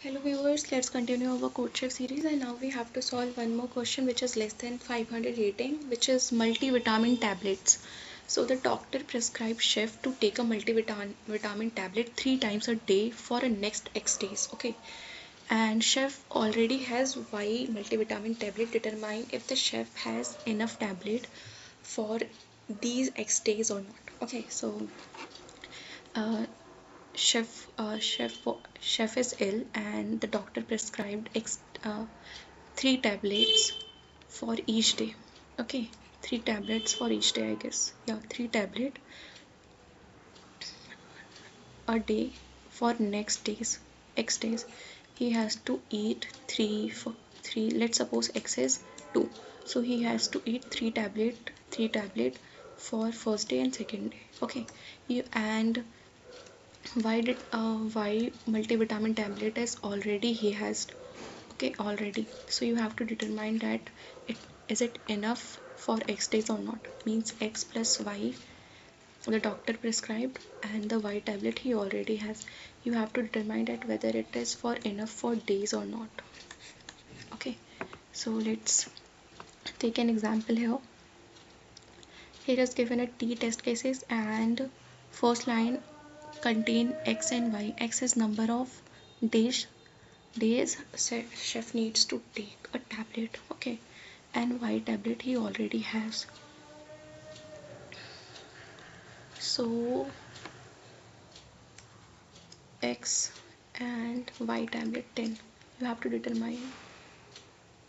Hello viewers, let's continue our CodeChef series, and now we have to solve one more question which is less than 500 rating, which is multivitamin tablets. So the doctor prescribed chef to take a multivitamin tablet 3 times a day for the next X days. Okay, and chef already has Y multivitamin tablet. Determine if the chef has enough tablet for these X days or not. Okay, so uh, chef is ill and the doctor prescribed 3 tablets for each day. Okay, 3 tablets for each day, I guess. Yeah, 3 tablet a day for next days, X days. He has to eat three. Let's suppose X is 2, so he has to eat 3 tablet for first day and second day. Okay, and why multivitamin tablet is already he has. Okay, already, so you have to determine that it is it enough for X days or not. Means X plus Y the doctor prescribed and the Y tablet he already has. You have to determine that whether it is for enough for days or not. Okay, so let's take an example here. Here is given a T test cases and first line contain X and Y. X is number of days chef needs to take a tablet. Okay, and Y tablet he already has. So X and Y tablet 10. You have to determine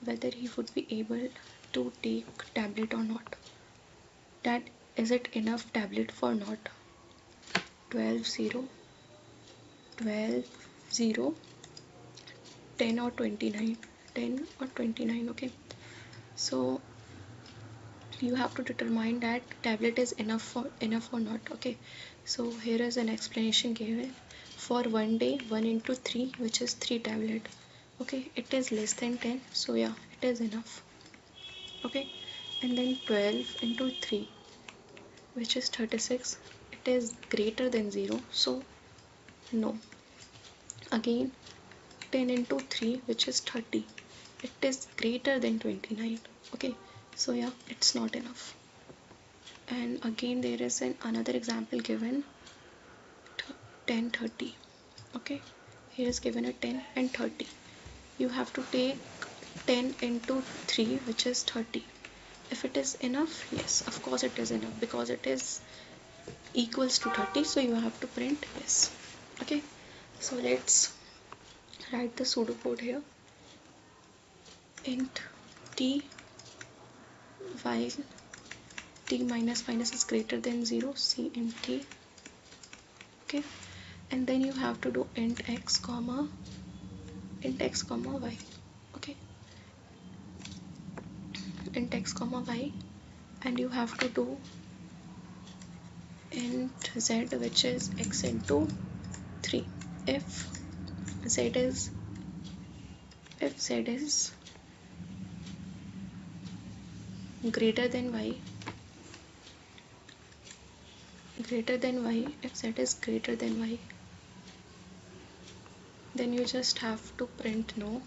whether he would be able to take tablet or not. That is it enough tablet for not. 12 0 12 0 10 or 29, 10 or 29. Okay, so you have to determine that tablet is enough or not. Okay, so here is an explanation given for one day 1 into 3, which is 3 tablet. Okay, it is less than 10, so yeah, it is enough. Okay, and then 12 into 3, which is 36, it is greater than 0, so no. Again 10 into 3, which is 30, it is greater than 29. Okay, so yeah, it's not enough. And again there is another example given, 10 30. Okay, here is given a 10 and 30. You have to take 10 into 3, which is 30. If it is enough, yes, of course it is enough because it is equals to 30, so you have to print yes. Okay, so let's write the pseudocode here. Int t while t minus minus is greater than 0, c int t. Okay, and then you have to do int x comma y. Okay, int x comma y, and you have to do int z, which is x into 3. If z is greater than y, if z is greater than y, then you just have to print no,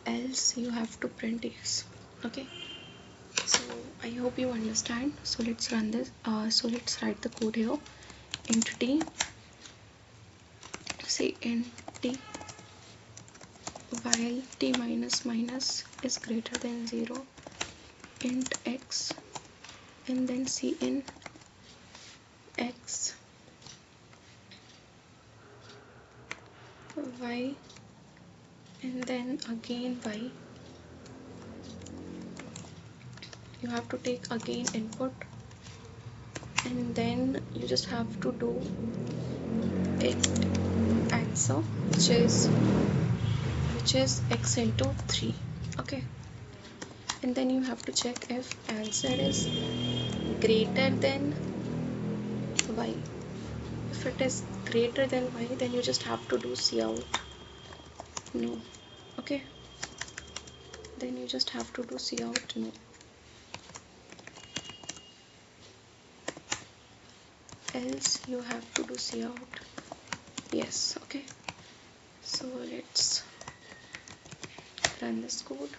else you have to print yes. Okay, so I hope you understand. So let's run this. So let's write the code here. Int t, say int t while t minus minus is greater than 0, int x, and then c in x y, and then again y. You have to take again input, and then you just have to do int answer, which is x into 3. Okay, and then you have to check if answer is greater than y. If it is greater than y, then you just have to do cout no. Okay, then you just have to do cout no, else you have to do cout yes. Okay, so let's run this code.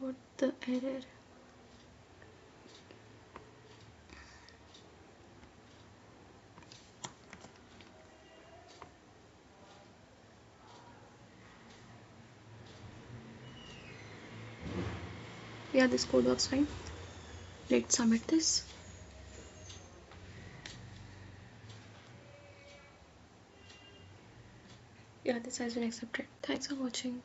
What the error? Yeah, this code works fine. Let's submit this. Yeah, this has been accepted. Thanks for watching.